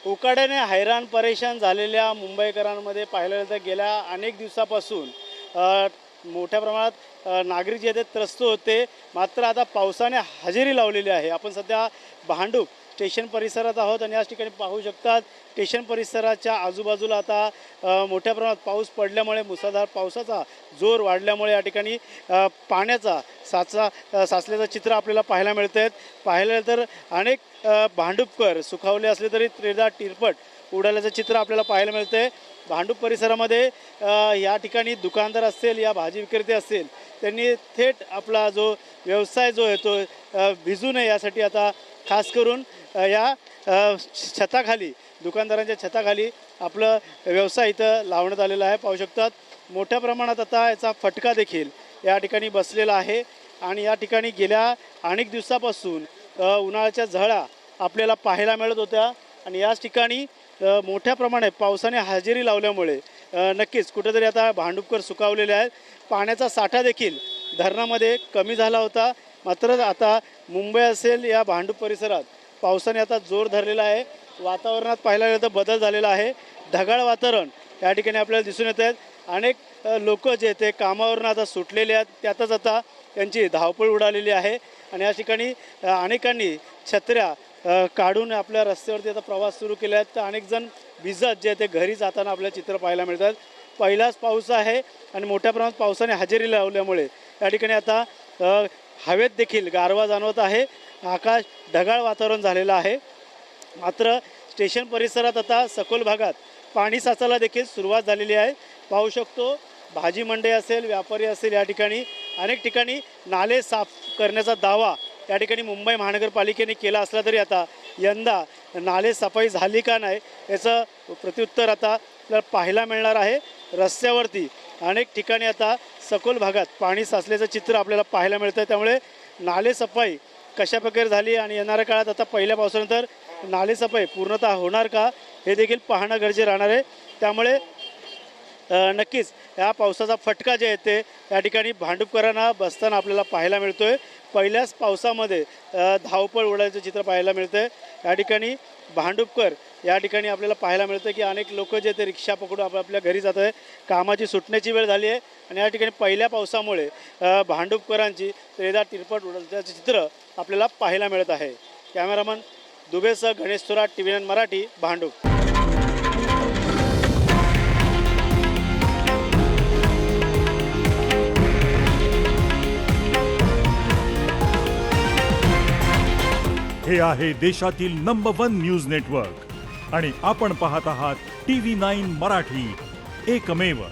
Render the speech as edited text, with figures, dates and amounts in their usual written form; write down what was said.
उकाड्याने हैराण परेशान झालेल्या मुंबईकरांमध्ये पाहिलं गेलं तर गेल्या अनेक दिवसापासून मोठ्या प्रमाणात नागरिक जे आहेत त्रस्त होते. मात्र आता पावसाने हजेरी लावलेली आहे. आपण सध्या भांडूप स्टेशन परिसरात आहोत आणि याच ठिकाणी पाहू शकतात स्टेशन परिसराच्या आजूबाजूला आता मोठ्या प्रमाणात पाऊस पडल्यामुळे मुसळधार पावसाचा जोर वाढल्यामुळे या ठिकाणी पाण्याचा साचल्याचं चित्र आपल्याला पाहायला मिळतं आहे. पाहिलं तर अनेक भांडूपकर सुखावले असले तरी त्रेधा तिरपट उडाल्याचं चित्र आपल्याला पाहायला मिळतं आहे. भांडूप परिसरामध्ये या ठिकाणी दुकानदार असेल या भाजी विक्रेते असेल त्यांनी थेट आपला जो व्यवसाय जो आहे तो भिजू नये यासाठी आता खास करून या छताखाली दुकानदारांच्या छताखाली आपलं व्यवसाय इथं लावण्यात आलेला आहे. पाहू शकतात मोठ्या प्रमाणात आता याचा फटका देखील या ठिकाणी बसलेला आहे आणि या ठिकाणी गेल्या अनेक दिवसापासून उन्हाळ्याच्या झळा आपल्याला पाहायला मिळत होत्या आणि याच ठिकाणी मोठ्या प्रमाणात पावसाने हजेरी लावल्यामुळे नक्कीच कुठेतरी आता भांडूपकर सुखावलेले आहेत. पाण्याचा साठा देखील धरणामध्ये कमी झाला होता. मात्र आता मुंबई असेल या भांडूप परिसरात पावसाने आता जोर धरलेला आहे. वातावरणात पाहायला गेलं तर बदल झालेला आहे. ढगाळ वातावरण या ठिकाणी आपल्याला दिसून येत आहेत. अनेक लोक जे ते कामावरून आता सुटलेले आहेत त्यातच आता त्यांची धावपळ उडालेली आहे आणि या ठिकाणी अनेकांनी छत्र्या काढून आपल्या रस्त्यावरती आता प्रवास सुरू केले आहेत. तर अनेक जण भिजत जे ते घरी जाताना आपल्याला चित्र पाहायला मिळतात. पहिलाच पाऊस आहे आणि मोठ्या प्रमाणात पावसाने हजेरी लावल्यामुळे या ठिकाणी आता हवेत देखील गारवा जाणवत आहे. आकाश ढगाळ वातावरण झालेलं आहे. मात्र स्टेशन परिसरात आता सखोल भागात पाणी साचायला देखील सुरुवात झालेली आहे. पाहू शकतो भाजी मंडई असेल व्यापारी असेल या ठिकाणी अनेक ठिकाणी नाले साफ करण्याचा दावा या ठिकाणी मुंबई महानगरपालिकेने केला असला तरी आता यंदा नाले सफाई झाली का नाही याचं प्रत्युत्तर आता पाहायला मिळणार आहे. रस्त्यावरती अनेक ठिकाणी आता सखोल भागात पाणी साचल्याचं चित्र आपल्याला पाहायला मिळतं. त्यामुळे नाले सफाई कशाप्रकारे झाली आणि येणाऱ्या काळात आता पहिल्या पावसानंतर नाले सफाई पूर्णतः होणार का हे देखील पाहणं गरजेचं राहणार आहे. त्यामुळे नक्कीच या पावसाचा फटका जे आहे ते या ठिकाणी भांडूपकरांना बसताना आपल्याला पाहायला मिळतो आहे. पहिल्याच पावसामध्ये धावपळ उडाल्याचं चित्र पाहायला मिळतं आहे. या ठिकाणी भांडूपकर या ठिकाणी आपल्याला पाहायला मिळतं की अनेक लोक जे ते रिक्षा पकडून आपल्या घरी जात आहे. कामाची सुटण्याची वेळ झाली आहे आणि या ठिकाणी पहिल्या पावसामुळे भांडूपकरांची त्रेधा तिरपट उडाल्याचं चित्र आपल्याला पाहायला मिळत आहे. कॅमेरामन दुबेसह गणेश थोरात TV9 मराठी भांडूप. हे आहे देशातील नंबर 1 न्यूज नेटवर्क आणि आपण पाहत आहात TV9 मराठी, एकमेव.